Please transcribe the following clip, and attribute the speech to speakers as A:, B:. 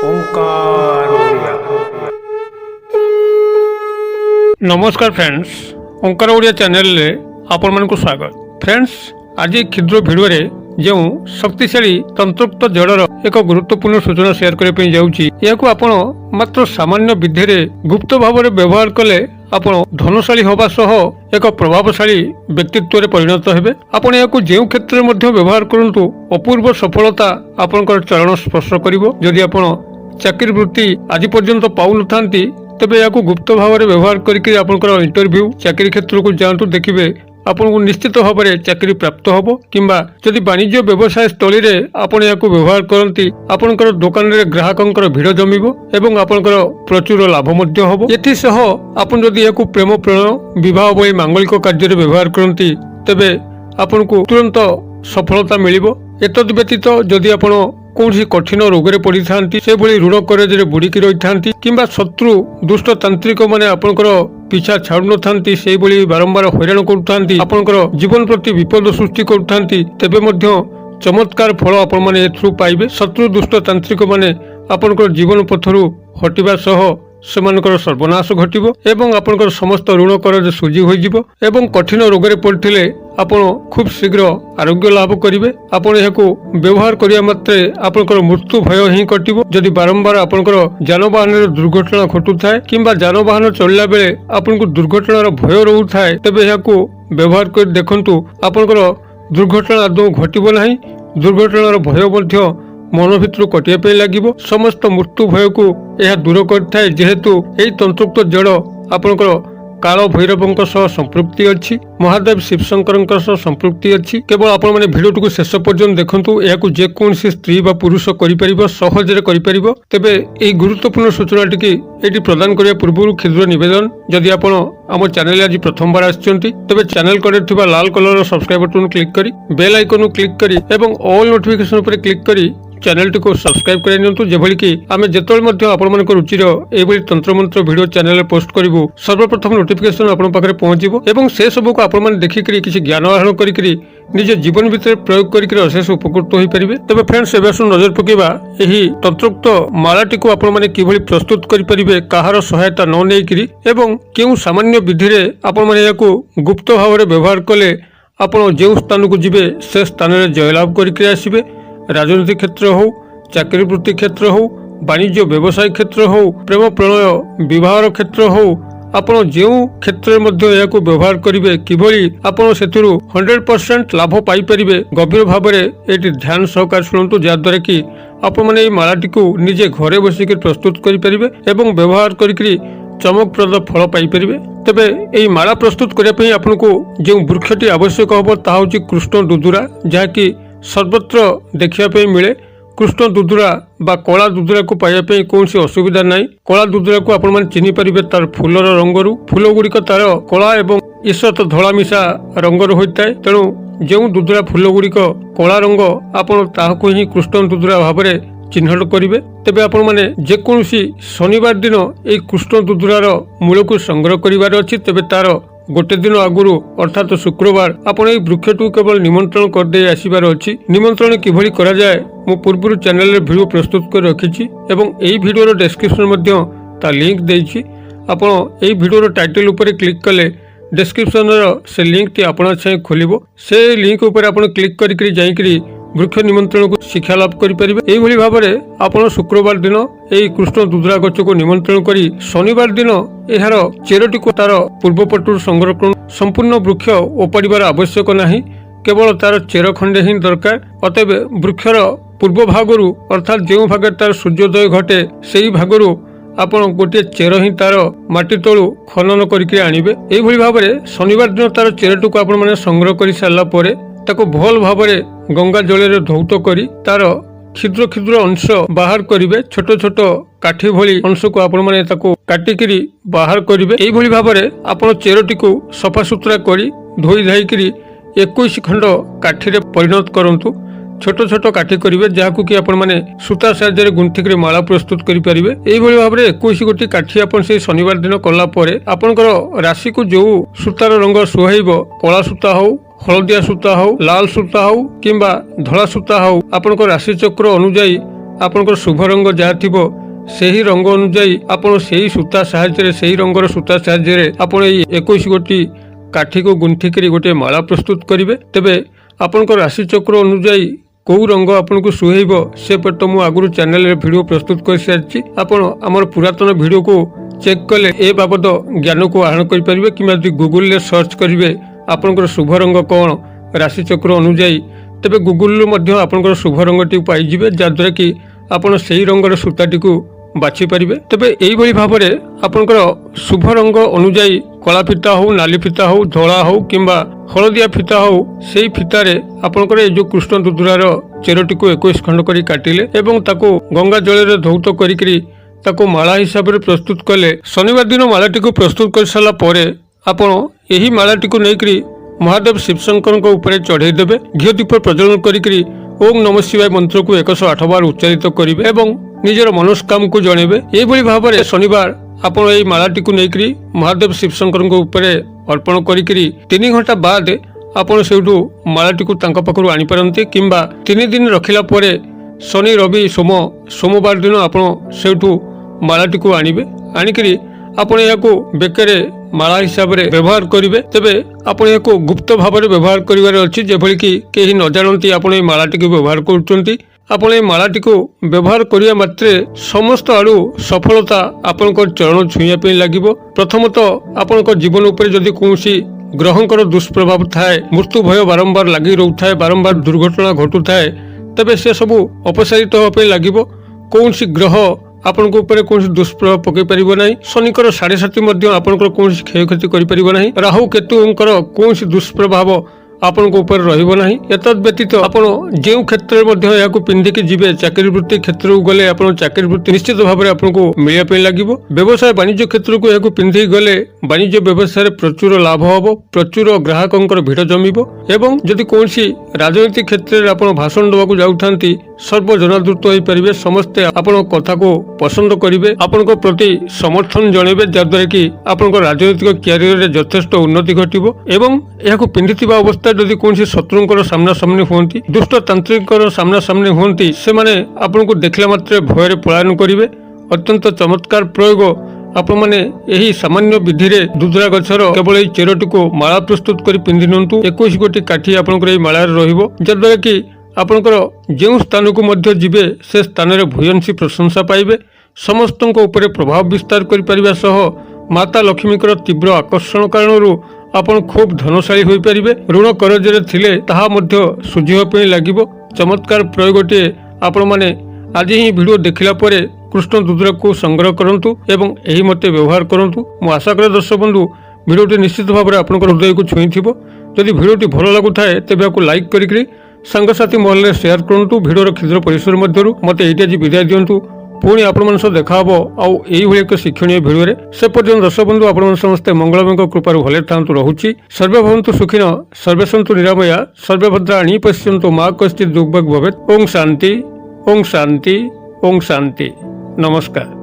A: ओंकार ओडिया। नमस्कार फ्रेंड्स, ओंकार ओडिया चैनल रे आपण मानक स्वागत। फ्रेंड्स, आज क्षुद्र भिडियो रे जो शक्तिशाली तंत्रोक्त जड़र एक गुरुत्वपूर्ण सूचना शेयर करने जाऊँगी। यह आपण मात्र सामान्य विधि रे गुप्त भाव में व्यवहार कले आपण धनशाली होगा सह एक प्रभावशाली व्यक्तित्व रे परिणत हेबे। आपण याकु जेउ क्षेत्र में व्यवहार करंतु अपूर्व सफलता आपनकर चरण स्पर्श करिवो। जदि आपण चाकरी वृत्ति आज पर्यंत पाउ नथांती तेबे याकु गुप्त भाव में व्यवहार करके आपनकर इंटरव्यू चाकरी क्षेत्र को जांतु, देखिबे आपको निश्चित भाव में चाकरी प्राप्त होबो। किंबा जदि वाणिज्य व्यवसाय स्थली रे आपण याकु व्यवहार करंती आपनकर दुकान रे ग्राहकंकर भिड़ जमिबो एवं आपनकर प्रचुर लाभ मध्य होबो। एथि सह आपण जदि याकु प्रेम प्रणय विवाह भली मांगलिक कार्य रे व्यवहार करंती तेबे आपनको तुरंत सफलता मिलिबो। एतद व्यतीत जदि आपण कौन कठिन रोग पड़ी था से ऋण करज बुड़िकी रही था कि शत्रु दुष्ट तांत्रिक माने आपनकर पीछा छाड़ू न से बारंबार हैरान कर जीवन प्रति विपद सृष्टि कर चमत्कार फल आपण माने एथरू पाइबे। शत्रु दुष्ट तांत्रिक माने आपनकर जीवन पथरु हटिबा सह सेमानकर सर्वनाश घटिबो एवं आपनकर समस्त ऋण करज सुजी होई जिवो एवं कठिन रोग पड़थिले आपण खूब शीघ्र आरोग्य लाभ करिवे। आपण एहाकु व्यवहार करिया मात्रे आपनकर मृत्यु भय ही कटिबो। जदि बारंबार आपनकर जानवाहन रे दुर्घटना घटु थाए किंबा जानवाहन चलला बेले आपनको दुर्घटनार भय रहू थाए तेबे एहाकु व्यवहार कर देखंतु आपनकर दुर्घटना आदौ घटिबो नाही। दुर्घटनार भय मध्य मन भितर कटिया लगे। समस्त मृत्यु भय को यह दूर करता है जेहेतु यही तंत्रोक्त जड़ आपनकर काल भैरव संपृक्ति अच्छी, महादेव शिवशंकर संपृक्ति अच्छी। केवल आपण माने भिडियो को शेष पर्यंत देखंतु। यह जेकोसी स्त्री बा पुरुष करिपरिबो, सहजरे करिपरिबो। तेबे एही गुरुत्वपूर्ण सूचना टिकी एटी प्रदान करिया पूर्व क्षुद्र निवेदन, जदि आपण आम चैनल आज प्रथम बार आछंती तेबे चैनल कड़े थिबा लाल कलर सब्सक्राइब बटन क्लिक करी बेल आइकन क्लिक करी एवं ऑल नोटिफिकेशन पर क्लिक करी चैनल टी को सब्सक्राइब कर नियंतु, जेभली कि आमे जेतोल मध्ये आपण मानक रुचिर एभली तंत्र मंत्र वीडियो चैनल रे पोस्ट करिवो सर्वप्रथम नोटिफिकेशन आपण पाखरे पहुंचीबो एवं से सब को आपण माने देखि करी किछि ज्ञान आहरण करी करी निज जीवन भीतर प्रयोग करी करी अशेष उपकृत होई परिबे। तबे फ्रेंड्स, एबे नजर पकेबा एही तंत्रोक्त मालाटी को आपण माने किभली प्रस्तुत करि परिबे काहार सहायता न नै करी एवं केउ सामान्य विधि रे आपण माने याकू गुप्त भाव रे व्यवहार कले आपण जे स्थान को जिबे से स्थान रे जयलाभ करि करी आसीबे। राजनीति क्षेत्र हो, चाकरी वृत्ति क्षेत्र हो, वाणिज्य व्यवसाय क्षेत्र हो, प्रेम प्रणय विवाह क्षेत्र हो, आपण जो क्षेत्र में व्यवहार करेंगे किभली आपण से 100% लाभ पाइपर गभीर भाव में ये ध्यान सहकार शुणु, जहाद्वारा कि आपण मैंने मालाटी को निजे घरे बसिक प्रस्तुत करेंगे एवं व्यवहार करी चमकप्रद फल पाइपर। तेबे यही माला प्रस्तुत करने आपको जो वृक्षटी आवश्यक हम ता हूँ कृष्ण दुदुरा, जहाँकि सर्वत्र देखा मिले। कृष्ण दुदुरा बा कला दुदुरा को पाइबा कौन असुविधा ना। कला दुदुरा को आपण माने चिन्ह पारिबे तार फूलर रंगरू। फूल गुड़िक तार कला एवं ईषत धला मिशा रंगर होता है, तेणु जो दुदुरा फूल गुड़िक कला रंग आपण ताहाकु ही कृष्ण दुदुरा भाव में चिन्हट करेंगे। तेबे आपण माने जेकोसी शनिवार दिन ये कृष्ण दुदुरार मूल को संग्रह करिवार अछि। तेबे तार गोटे दिन आगुरु अर्थात शुक्रवार आपण ये वृक्ष टू केवल निमंत्रण करदे आसीबार अछि। निमंत्रण किभली करा जाय मो पूर्व चैनल रे वीडियो प्रस्तुत कर रखिछि एवं एई वीडियो रो डिस्क्रिप्शन मध्ये ता लिंक देछि। आपण एई वीडियो रो टाइटल ऊपर क्लिक कले डिस्क्रिप्शन रो से लिंक टी आपणा छय खोलिबो। से लिंक ऊपर आपण क्लिक करी करी जाई करी वृक्ष निमंत्रण को शिक्षा लाभ करेंगे। यही भाव में आपण शुक्रवार दिन यही कृष्ण दुदुरा गछ को निमंत्रण करी शनिवार दिन यार चेरटी को तार पूर्वपटु संरक्षण संपूर्ण वृक्ष ओपाड़ार आवश्यक नहीं, केवल तार चेर खंडे ही दरकार। अतएव वृक्षर पूर्व भागरू अर्थात जो भाग तार सूर्योदय घटे से ही भागरू आपण गोटे चेर ही तार माटी तलू खनन करके आणबे। यही भाव में शनिवार दिन तार चेरटी को आपण माने संग्रह कर सारा पर ताको भल भाव में गंगा जल धौत करी तार क्षुद्र क्षुद्र अंश बाहर करिवे। छोट छोट काठी भली अंश को आपण माने ताको काटिकी बाहर करिवे। एई भली भाव में आपण चेरटी को सफा सुतरा करी धोई धाई करी 21 खंड काठी रे परिणत करंतु। छोट छोट काठी करिवे जहाकू कि आपण माने सूता साहाय्य गुंथिक माला प्रस्तुत करि परिवे। एई भली भाव में 21 गोटी काठी आपण से शनिवार दिन कला परे आपनकर राशि को जो सूतार रंग सुहाइबो, कला सूता हो, हलदिया सूता हो, लाल सूता हो किंबा धला सूता हो, आपनकर राशि चक्र अनुसार आपणकर शुभ रंग जहाँ थी ସେହି ରଙ୍ଗ ଅନୁଯାୟୀ ଆପଣ ସେହି ସୂତା ସାହାଯ୍ୟରେ ସେହି ରଙ୍ଗର ସୂତା ସାହାଯ୍ୟରେ ଆପଣ ଏଇ 21 ଗୋଟି କାଠିକୁ ଗୁନ୍ଥିକରି ଗୋଟିଏ ମାଳା ପ୍ରସ୍ତୁତ କରିବେ। ତେବେ ଆପଣଙ୍କ ରାଶିଚକ୍ର ଅନୁଯାୟୀ କେଉଁ ରଙ୍ଗ ଆପଣଙ୍କୁ ସୁହାଇବ ସେ ପଟ ମୁଁ ଆଗରୁ ଚ୍ୟାନେଲରେ ଭିଡ଼ିଓ ପ୍ରସ୍ତୁତ କରିସାରିଛି। ଆପଣ ଆମର ପୁରାତନ ଭିଡ଼ିଓକୁ ଚେକ୍ କଲେ ଏ ବାବଦ ଜ୍ଞାନକୁ ଆହରଣ କରିପାରିବେ, କିମ୍ବା ଯଦି ଗୁଗୁଲରେ ସର୍ଚ୍ଚ କରିବେ ଆପଣଙ୍କର ଶୁଭ ରଙ୍ଗ କ'ଣ ରାଶିଚକ୍ର ଅନୁଯାୟୀ, ତେବେ ଗୁଗୁଲରୁ ମଧ୍ୟ ଆପଣଙ୍କର ଶୁଭ ରଙ୍ଗଟି ପାଇଯିବେ, ଯାହାଦ୍ୱାରା କି ଆପଣ ସେହି ରଙ୍ଗର ସୂତାଟିକୁ ବାଛିପାରିବେ। ତେବେ ଏଇଭଳି ଭାବରେ ଆପଣଙ୍କର ଶୁଭ ରଙ୍ଗ ଅନୁଯାୟୀ କଳା ଫିତା ହେଉ, ନାଲି ଫିତା ହେଉ, ଧଳା ହେଉ କିମ୍ବା ହଳଦିଆ ଫିତା ହେଉ, ସେହି ଫିତାରେ ଆପଣଙ୍କର ଏଇ ଯେଉଁ କୃଷ୍ଣ ଦୁଦୁରାର ଚେରଟିକୁ 21 ଖଣ୍ଡ କରି କାଟିଲେ ଏବଂ ତାକୁ ଗଙ୍ଗା ଜଳରେ ଧୌତ କରିକିରି ତାକୁ ମାଳା ହିସାବରେ ପ୍ରସ୍ତୁତ କଲେ। ଶନିବାର ଦିନ ମାଳାଟିକୁ ପ୍ରସ୍ତୁତ କରିସାରିଲା ପରେ ଆପଣ ଏହି ମାଳାଟିକୁ ନେଇକରି ମହାଦେବ ଶିବଶଙ୍କରଙ୍କ ଉପରେ ଚଢ଼େଇ ଦେବେ। ଘିଅ ଦୀପ ପ୍ରଜ୍ୱଳନ କରିକିରି ଓಂ ନମ ଶିବାୟ ମନ୍ତ୍ରକୁ 108 ବାର ଉଚ୍ଚାରିତ କରିବେ ଏବଂ ନିଜର ମନସ୍କାମକୁ ଜଣେଇବେ। ଏଇଭଳି ଭାବରେ ଶନିବାର ଆପଣ ଏହି ମାଳାଟିକୁ ନେଇକରି ମହାଦେବ ଶିବଶଙ୍କରଙ୍କ ଉପରେ ଅର୍ପଣ କରିକିରି 3 ଘଣ୍ଟା ବାଦ ଆପଣ ସେଇଠୁ ମାଳାଟିକୁ ତାଙ୍କ ପାଖରୁ ଆଣିପାରନ୍ତି, କିମ୍ବା 3 ଦିନ ରଖିଲା ପରେ ଶନି ରବି ସୋମବାର ଦିନ ଆପଣ ସେଇଠୁ ମାଳାଟିକୁ ଆଣିବେ। ଆଣିକିରି ଆପଣ ଏହାକୁ ବେକରେ ମାଳା ହିସାବରେ ବ୍ୟବହାର କରିବେ। ତେବେ ଆପଣ ଏହାକୁ ଗୁପ୍ତ ଭାବରେ ବ୍ୟବହାର କରିବାର ଅଛି, ଯେଭଳି କି କେହି ନ ଜାଣନ୍ତି ଆପଣ ଏହି ମାଳାଟିକୁ ବ୍ୟବହାର କରୁଛନ୍ତି। ଆପଣ ଏହି ମାଳାଟିକୁ ବ୍ୟବହାର କରିବା ମାତ୍ରେ ସମସ୍ତ ଆଡ଼ୁ ସଫଳତା ଆପଣଙ୍କ ଚରଣ ଛୁଇଁବା ପାଇଁ ଲାଗିବ। ପ୍ରଥମତଃ ଆପଣଙ୍କ ଜୀବନ ଉପରେ ଯଦି କୌଣସି ଗ୍ରହଙ୍କର ଦୁଷ୍ପ୍ରଭାବ ଥାଏ, ମୃତ୍ୟୁ ଭୟ ବାରମ୍ବାର ଲାଗି ରହୁଥାଏ, ବାରମ୍ବାର ଦୁର୍ଘଟଣା ଘଟୁଥାଏ, ତେବେ ସେ ସବୁ ଅପସାରିତ ହେବା ପାଇଁ ଲାଗିବ। କୌଣସି ଗ୍ରହ ଆପଣଙ୍କ ଉପରେ କୌଣସି ଦୁଷ୍ପ୍ରଭାବ ପକାଇ ପାରିବ ନାହିଁ। ଶନିଙ୍କର 7.5 ମଧ୍ୟ ଆପଣଙ୍କର କୌଣସି କ୍ଷୟକ୍ଷତି କରିପାରିବ ନାହିଁ। ରାହୁ କେତୁଙ୍କର କୌଣସି ଦୁଷ୍ପ୍ରଭାବ ଆପଣଙ୍କ ଉପରେ ରହିବ ନାହିଁ। ଏତଦ୍ ବ୍ୟତୀତ ଆପଣ ଯେଉଁ କ୍ଷେତ୍ରରେ ମଧ୍ୟ ଏହାକୁ ପିନ୍ଧିକି ଯିବେ, ଚାକିରି ବୃତ୍ତି କ୍ଷେତ୍ରକୁ ଗଲେ ଆପଣ ଚାକିରି ବୃତ୍ତି ନିଶ୍ଚିତ ଭାବରେ ଆପଣଙ୍କୁ ମିଳିବା ପାଇଁ ଲାଗିବ। ବ୍ୟବସାୟ ବାଣିଜ୍ୟ କ୍ଷେତ୍ରକୁ ଏହାକୁ ପିନ୍ଧିକି ଗଲେ ବାଣିଜ୍ୟ ବ୍ୟବସାୟରେ ପ୍ରଚୁର ଲାଭ ହେବ, ପ୍ରଚୁର ଗ୍ରାହକଙ୍କର ଭିଡ଼ ଜମିବ ଏବଂ ଯଦି କୌଣସି ରାଜନୈତିକ କ୍ଷେତ୍ରରେ ଆପଣ ଭାଷଣ ଦେବାକୁ ଯାଉଥାନ୍ତି ସର୍ବଜନାଦୃତ ହୋଇପାରିବେ। ସମସ୍ତେ ଆପଣଙ୍କ କଥାକୁ ପସନ୍ଦ କରିବେ, ଆପଣଙ୍କ ପ୍ରତି ସମର୍ଥନ ଜଣାଇବେ, ଯାହାଦ୍ୱାରା କି ଆପଣଙ୍କ ରାଜନୈତିକ କ୍ୟାରିୟରରେ ଯଥେଷ୍ଟ ଉନ୍ନତି ଘଟିବ। ଏବଂ ଏହାକୁ ପିନ୍ଧିଥିବା ଅବସ୍ଥା ଯଦି କୌଣସି ଶତ୍ରୁଙ୍କର ସାମ୍ନାସାମ୍ନି ହୁଅନ୍ତି, ଦୁଷ୍ଟ ତାନ୍ତ୍ରିକଙ୍କର ସାମ୍ନାସାମ୍ନି ହୁଅନ୍ତି, ସେମାନେ ଆପଣଙ୍କୁ ଦେଖିଲା ମାତ୍ରେ ଭୟରେ ପଳାୟନ କରିବେ। ଅତ୍ୟନ୍ତ ଚମତ୍କାର ପ୍ରୟୋଗ। ଆପଣମାନେ ଏହି ସାମାନ୍ୟ ବିଧିରେ ଦୁଦୁରା ଗଛର କେବଳ ଏହି ଚେରଟିକୁ ମାଳା ପ୍ରସ୍ତୁତ କରି ପିନ୍ଧି ନିଅନ୍ତୁ। 21 ଗୋଟି କାଠି ଆପଣଙ୍କର ଏହି ମାଳାରେ ରହିବ, ଯାହାଦ୍ୱାରା କି ଆପଣଙ୍କର ଯେଉଁ ସ୍ଥାନକୁ ମଧ୍ୟ ଯିବେ ସେ ସ୍ଥାନରେ ଭୂୟସୀ ପ୍ରଶଂସା ପାଇବେ। ସମସ୍ତଙ୍କ ଉପରେ ପ୍ରଭାବ ବିସ୍ତାର କରିପାରିବା ସହ ମାତା ଲକ୍ଷ୍ମୀଙ୍କର ତୀବ୍ର ଆକର୍ଷଣ କାରଣରୁ ଆପଣ ଖୁବ୍ ଧନଶାଳୀ ହୋଇପାରିବେ। ଋଣ କରଜରେ ଥିଲେ ତାହା ମଧ୍ୟ ସୁଝିବା ପାଇଁ ଲାଗିବ। ଚମତ୍କାର ପ୍ରୟୋଗଟିଏ ଆପଣମାନେ ଆଜି ହିଁ ଭିଡ଼ିଓ ଦେଖିଲା ପରେ କୃଷ୍ଣ ଦୁଦୁରାକୁ ସଂଗ୍ରହ କରନ୍ତୁ ଏବଂ ଏହି ମତେ ବ୍ୟବହାର କରନ୍ତୁ। ମୁଁ ଆଶା କରେ ଦର୍ଶକ ବନ୍ଧୁ ଭିଡ଼ିଓଟି ନିଶ୍ଚିତ ଭାବରେ ଆପଣଙ୍କ ହୃଦୟକୁ ଛୁଇଁଥିବ। ଯଦି ଭିଡ଼ିଓଟି ଭଲ ଲାଗୁଥାଏ ତେବେ ଏହାକୁ ଲାଇକ୍ କରିକି ସାଙ୍ଗସାଥି ମହଲରେ ସେୟାର କରନ୍ତୁ। ଭିଡ଼ିଓର କ୍ଷୁଦ୍ର ପରିସର ମଧ୍ୟରୁ ମୋତେ ଏଇଠି ଆଜି ବିଦାୟ ଦିଅନ୍ତୁ। ପୁଣି ଆପଣମାନଙ୍କ ସହ ଦେଖା ହେବ ଆଉ ଏଇଭଳି ଏକ ଶିକ୍ଷଣୀୟ ଭିଡ଼ିଓରେ। ସେ ପର୍ଯ୍ୟନ୍ତ ଦର୍ଶକ ବନ୍ଧୁ ଆପଣମାନେ ସମସ୍ତେ ମଙ୍ଗଳମୟଙ୍କ କୃପାରୁ ଭଲରେ ଥାନ୍ତୁ ରହୁଛି। ସର୍ବେ ଭବନ୍ତୁ ସୁଖିନ, ସର୍ବେ ସନ୍ତୁ ନିରାମୟା, ସର୍ବେ ଭଦ୍ରାଣୀ ପଶ୍ୟନ୍ତୁ ମା କଶ୍ଚିତ୍ ଦୁର୍ଭଗ ଭବେତ୍। ଓಂ ଶାନ୍ତି, ଓಂ ଶାନ୍ତି, ଓಂ ଶାନ୍ତି। ନମସ୍କାର।